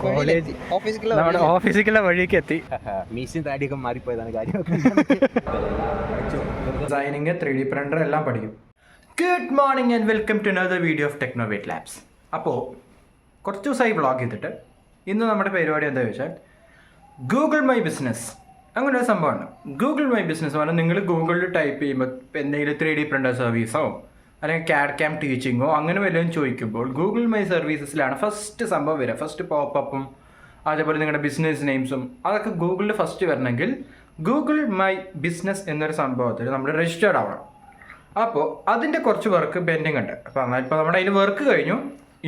College നമ്മുടെ ഓഫീസിലേക്കുള്ള വഴിയൊക്കെ എത്തി. മീശയും താടിയൊക്കെ മാറിപ്പോയതാണ് കാര്യം. ഡിസൈനിങ്, 3D പ്രിൻ്റർ എല്ലാം പഠിക്കും. Good morning and welcome to another video of Technovate Labs. അപ്പോൾ കുറച്ച് ദിവസമായി വ്ളോഗ് ചെയ്തിട്ട് ഇന്ന് നമ്മുടെ പരിപാടി എന്താ വെച്ചാൽ ഗൂഗിൾ മൈ ബിസിനസ്. അങ്ങനെ ഒരു സംഭവമാണ് ഗൂഗിൾ മൈ ബിസിനസ്. പറഞ്ഞാൽ നിങ്ങൾ ഗൂഗിളിൽ ടൈപ്പ് ചെയ്യുമ്പോൾ എന്തെങ്കിലും 3D പ്രിൻ്റർ സർവീസോ അല്ലെങ്കിൽ CAD CAM ടീച്ചിങ്ങോ അങ്ങനെ വല്ലതും ചോദിക്കുമ്പോൾ ഗൂഗിൾ മൈ സർവീസസിലാണ് ഫസ്റ്റ് സംഭവം വരിക. ഫസ്റ്റ് പോപ്പപ്പും അതേപോലെ നിങ്ങളുടെ ബിസിനസ് നെയിംസും അതൊക്കെ ഗൂഗിളിൽ ഫസ്റ്റ് വരണമെങ്കിൽ ഗൂഗിൾ മൈ ബിസിനസ് എന്നൊരു സംഭവത്തിൽ നമ്മൾ രജിസ്റ്റേർഡ് ആവണം. അപ്പോൾ അതിൻ്റെ കുറച്ച് വർക്ക് പെൻഡിങ് ഉണ്ട്. അപ്പോൾ ഇപ്പോൾ നമ്മുടെ അതിൽ വർക്ക് കഴിഞ്ഞു,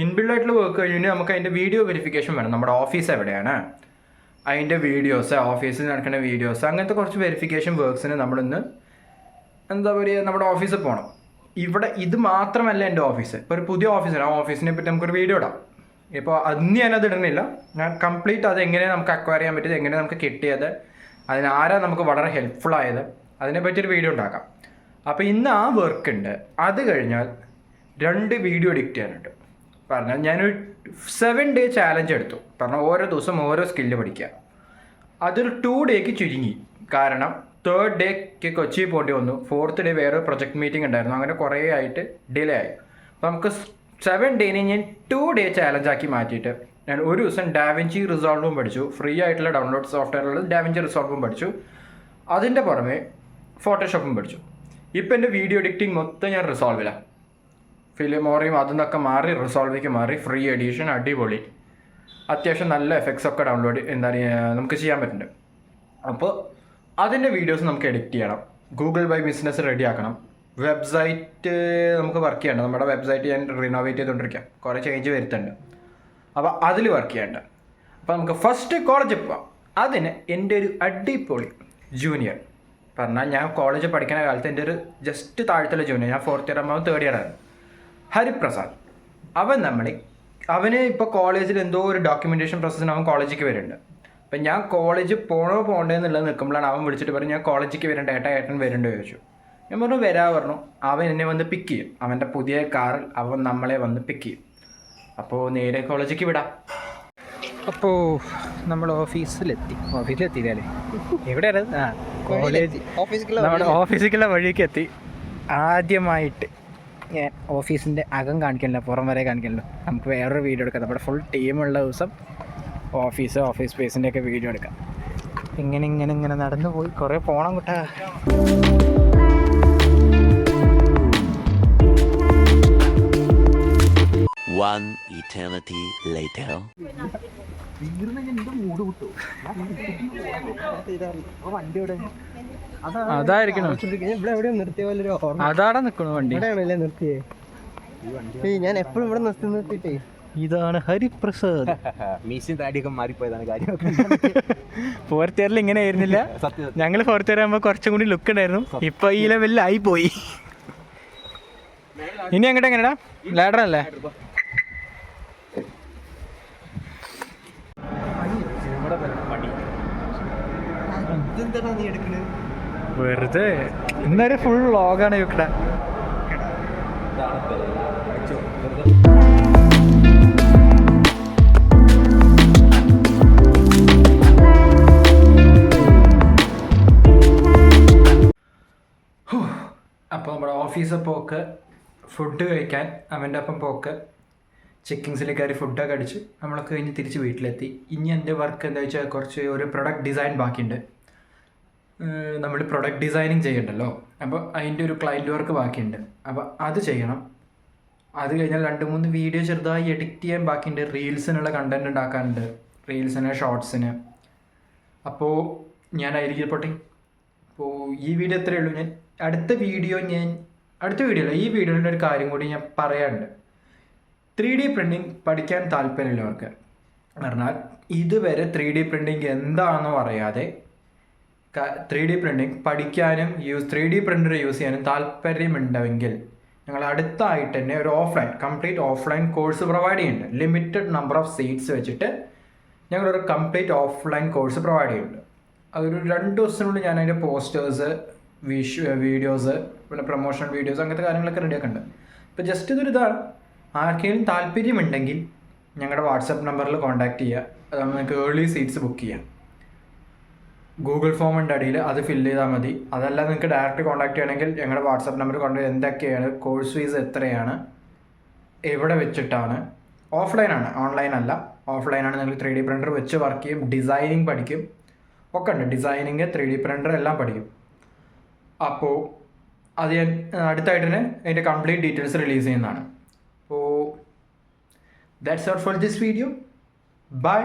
ഇൻബിൽഡായിട്ടുള്ള വർക്ക് കഴിഞ്ഞു. നമുക്ക് അതിൻ്റെ വീഡിയോ വെരിഫിക്കേഷൻ വേണം. നമ്മുടെ ഓഫീസ് എവിടെയാണ്, അതിൻ്റെ വീഡിയോസ്, ഓഫീസിൽ നടക്കുന്ന വീഡിയോസ്, അങ്ങനത്തെ കുറച്ച് വെരിഫിക്കേഷൻ വർക്ക്സിന് നമ്മളിന്ന് എന്താ പറയുക നമ്മുടെ ഓഫീസിൽ പോകണം. ഇവിടെ ഇത് മാത്രമല്ല എൻ്റെ ഓഫീസ്. ഇപ്പോൾ ഒരു പുതിയ ഓഫീസാണ്. ആ ഓഫീസിനെ പറ്റി നമുക്കൊരു വീഡിയോ ഇടാം. ഇപ്പോൾ അന്ന് ഞാനത് ഇടുന്നില്ല. ഞാൻ കംപ്ലീറ്റ് അത് എങ്ങനെ നമുക്ക് അക്വയർ ചെയ്യാൻ പറ്റിയത്, എങ്ങനെ നമുക്ക് കിട്ടിയത്, അതിനാരാ നമുക്ക് വളരെ ഹെൽപ്ഫുൾ ആയത്, അതിനെപ്പറ്റിയൊരു വീഡിയോ ഉണ്ടാക്കാം. അപ്പോൾ ഇന്ന് ആ വർക്ക് ഉണ്ട്. അത് കഴിഞ്ഞാൽ 2 വീഡിയോ എഡിറ്റ് ചെയ്യാനുണ്ട്. പറഞ്ഞാൽ ഞാനൊരു 7 ഡേ ചാലഞ്ച് എടുത്തു. പറഞ്ഞാൽ ഓരോ ദിവസം ഓരോ സ്കില്ല് പഠിക്കുക. അതൊരു 2 ഡേക്ക് ചുരുങ്ങി. കാരണം 3rd ഡേക്ക് കൊച്ചി പോകേണ്ടി വന്നു. 4th ഡേ വേറെ പ്രൊജക്ട് മീറ്റിംഗ് ഉണ്ടായിരുന്നു. അങ്ങനെ കുറേ ആയിട്ട് ഡിലേ ആയി. അപ്പോൾ നമുക്ക് 7 ഡേനെ ഞാൻ 2 ഡേ ചാലഞ്ചാക്കി മാറ്റിയിട്ട് ഞാൻ ഒരു ദിവസം ഡാവിഞ്ചി റിസോൾവും പഠിച്ചു. ഫ്രീ ആയിട്ടുള്ള ഡൗൺലോഡ് സോഫ്റ്റ്വെയറുള്ളത് ഡാവിഞ്ചി റിസോൾവും പഠിച്ചു. അതിൻ്റെ പുറമെ ഫോട്ടോഷോപ്പും പഠിച്ചു. ഇപ്പോൾ എൻ്റെ വീഡിയോ എഡിറ്റിംഗ് മൊത്തം ഞാൻ റിസോൾവിലാണ്. ഫിലിമോറിയും അതിന്നൊക്കെ മാറി റിസോൾവിലേക്ക് മാറി. ഫ്രീ എഡിഷൻ അടിപൊളി. അത്യാവശ്യം നല്ല എഫക്ട്സ് ഒക്കെ ഡൗൺലോഡ് നമുക്ക് ചെയ്യാൻ പറ്റുന്നുണ്ട്. അപ്പോൾ അതിൻ്റെ വീഡിയോസ് നമുക്ക് എഡിറ്റ് ചെയ്യണം. ഗൂഗിൾ ബൈ ബിസിനസ് റെഡിയാക്കണം. വെബ്സൈറ്റ് നമുക്ക് വർക്ക് ചെയ്യണം. നമ്മുടെ വെബ്സൈറ്റ് ഞാൻ റിനോവേറ്റ് ചെയ്തുകൊണ്ടിരിക്കാം. കുറേ ചേഞ്ച് വരുത്തുന്നുണ്ട്. അപ്പോൾ അതിൽ വർക്ക് ചെയ്യേണ്ട. അപ്പോൾ നമുക്ക് ഫസ്റ്റ് കോളേജിൽ പോവാം. അതിന് എൻ്റെ ഒരു അടിപൊളി ജൂനിയർ, പറഞ്ഞാൽ ഞാൻ കോളേജിൽ പഠിക്കുന്ന കാലത്ത് എൻ്റെ ഒരു ജസ്റ്റ് താഴത്തുള്ള ജൂനിയർ, ഞാൻ 4th ഇയർ ആകുമ്പോൾ 3rd ഇയർ ആയിരുന്നു, ഹരിപ്രസാദ്. അവന് ഇപ്പോൾ കോളേജിൽ എന്തോ ഒരു ഡോക്യുമെൻറ്റേഷൻ പ്രോസസ്സിന് അവൻ കോളേജിലേക്ക് വരുന്നുണ്ട്. അപ്പം ഞാൻ കോളേജിൽ പോകണ്ടേ എന്നുള്ളത് നിൽക്കുമ്പോഴാണ് അവൻ വിളിച്ചിട്ട് പറഞ്ഞു ഞാൻ കോളേജിലേക്ക് വരേണ്ട ഏട്ടൻ വരേണ്ട ചോദിച്ചു. ഞാൻ പറഞ്ഞു പറഞ്ഞു. അവൻ എന്നെ വന്ന് പിക്ക് ചെയ്യും. അവൻ്റെ പുതിയ കാറിൽ അവൻ നമ്മളെ വന്ന് പിക്ക് ചെയ്യും. അപ്പോൾ നേരെ കോളേജിലേക്ക് വിടാം. അപ്പോൾ നമ്മൾ ഓഫീസിലെത്തിയില്ലേ? എവിടെയാണ്? കോളേജ് നമ്മുടെ ഓഫീസിലേക്കുള്ള വഴിയൊക്കെ എത്തി. ആദ്യമായിട്ട് ഞാൻ ഓഫീസിൻ്റെ അകം കാണിക്കണില്ല, പുറം വരെ കാണിക്കണല്ലോ. നമുക്ക് വേറൊരു വീഡിയോ എടുക്കാം. നമ്മുടെ ഫുൾ ടീമുള്ള ദിവസം ഓഫീസ് സ്പേസിൻ്റെ ഒക്കെ വീഡിയോ എടുക്കാം. ഇങ്ങനെ നടന്നു പോയി കുറേ പോണം കൂട്ടാ. One eternity later. അതായിരിക്കണം. അതാടെ നിൽക്കണു വണ്ടി. ഞാൻ എപ്പോഴും ഇവിടെ നിർത്തിയിട്ടേ. ഇതാണ് ഹരിപ്രസാദ്. മീശയും താടിയൊക്കെ മാറിപ്പോയതാണ് കാര്യം. 4th ഇയറിൽ ഇങ്ങനെ ആയിരുന്നില്ല. ഞങ്ങൾ 4th ഇയർ ആകുമ്പോൾ കുറച്ചും കൂടി ലുക്ക് ഉണ്ടായിരുന്നു. ഇപ്പൊ ഈ ലെവലിലായി പോയി. ഇനി അങ്ങോട്ട് എങ്ങനെയാ? ലാഡറല്ലേ? വെറുതെ ഇന്നൊരു ഫുൾ വ്ളോഗാണ് ഇവിടെ. അപ്പോൾ നമ്മുടെ ഓഫീസിൽ പോക്ക്, ഫുഡ് കഴിക്കാൻ അവൻ്റെ ഒപ്പം പോക്ക്, ചെക്കിങ്സിൽ കയറി ഫുഡൊക്കെ അടിച്ച് നമ്മളൊക്കെ കഴിഞ്ഞ് തിരിച്ച് വീട്ടിലെത്തി. ഇനി എൻ്റെ വർക്ക് എന്താ വെച്ചാൽ കുറച്ച് ഒരു പ്രൊഡക്റ്റ് ഡിസൈൻ ബാക്കിയുണ്ട്. നമ്മൾ പ്രൊഡക്റ്റ് ഡിസൈനിങ് ചെയ്യണ്ടല്ലോ. അപ്പോൾ അതിൻ്റെ ഒരു ക്ലയൻറ്റ് വർക്ക് ബാക്കിയുണ്ട്. അപ്പോൾ അത് ചെയ്യണം. അത് കഴിഞ്ഞാൽ 2-3 വീഡിയോ ചെറുതായി എഡിറ്റ് ചെയ്യാൻ ബാക്കിയുണ്ട്. റീൽസിനുള്ള കണ്ടൻറ് ഉണ്ടാക്കാനുണ്ട്, റീൽസിന്, ഷോർട്സിന്. അപ്പോൾ ഞാൻ ആയിരിക്കും പോട്ടെ. അപ്പോൾ ഈ വീഡിയോ എത്രയേ ഉള്ളൂ. ഞാൻ അടുത്ത വീഡിയോ ഈ വീഡിയോയിലെ ഒരു കാര്യം കൂടി ഞാൻ പറയാനുണ്ട്. 3D പ്രിൻറ്റിങ് പഠിക്കാൻ താല്പര്യമുള്ളവർക്ക് പറഞ്ഞാൽ ഇതുവരെ 3D പ്രിൻറ്റിങ് എന്താണെന്നോ അറിയാതെ 3D പ്രിൻറ്റിങ് പഠിക്കാനും 3D പ്രിൻ്റർ യൂസ് ചെയ്യാനും താല്പര്യമുണ്ടെങ്കിൽ ഞങ്ങൾ അടുത്തായിട്ട് തന്നെ ഒരു കംപ്ലീറ്റ് ഓഫ്ലൈൻ കോഴ്സ് പ്രൊവൈഡ് ചെയ്യുന്നുണ്ട്. ലിമിറ്റഡ് നമ്പർ ഓഫ് സീറ്റ്സ് വെച്ചിട്ട് ഞങ്ങളൊരു കംപ്ലീറ്റ് ഓഫ്ലൈൻ കോഴ്സ് പ്രൊവൈഡ് ചെയ്യുന്നുണ്ട്. അതൊരു 2 ദിവസത്തിനുള്ളിൽ ഞാൻ അതിൻ്റെ പോസ്റ്റേഴ്സ്, വീഡിയോസ്, പിന്നെ പ്രൊമോഷൻ വീഡിയോസ്, അങ്ങനത്തെ കാര്യങ്ങളൊക്കെ റെഡിയാക്കുന്നുണ്ട്. ഇപ്പോൾ ജസ്റ്റ് ഇതാണ്. ആർക്കെങ്കിലും താല്പര്യമുണ്ടെങ്കിൽ ഞങ്ങളുടെ വാട്സപ്പ് നമ്പറിൽ കോൺടാക്റ്റ് ചെയ്യുക. അതാകുമ്പോൾ നിങ്ങൾക്ക് ഏർലി സീറ്റ്സ് ബുക്ക് ചെയ്യാം. ഗൂഗിൾ ഫോം ഉണ്ട് അടിയിൽ, അത് ഫില്ല് ചെയ്താൽ മതി. അതല്ല നിങ്ങൾക്ക് ഡയറക്റ്റ് കോൺടാക്ട് ചെയ്യണമെങ്കിൽ ഞങ്ങളുടെ വാട്സപ്പ് നമ്പർ കോൺടാക്ട് എന്തൊക്കെയാണ്, കോഴ്സ് ഫീസ് എത്രയാണ്, എവിടെ വെച്ചിട്ടാണ്. ഓഫ്ലൈനാണ്, ഓൺലൈൻ അല്ല. ഓഫ്ലൈനാണ്. നിങ്ങൾ 3D പ്രിൻ്റർ വെച്ച് വർക്ക് ചെയ്യും, ഡിസൈനിങ് പഠിക്കും, ഒക്കെ ഉണ്ട്. ഡിസൈനിങ്, 3D പ്രിൻ്റർ എല്ലാം പഠിക്കും. അപ്പോൾ അത് ഞാൻ അടുത്തായിട്ട് തന്നെ അതിൻ്റെ കംപ്ലീറ്റ് ഡീറ്റെയിൽസ് റിലീസ് ചെയ്യുന്നതാണ്. അപ്പോൾ that's all for this video. By.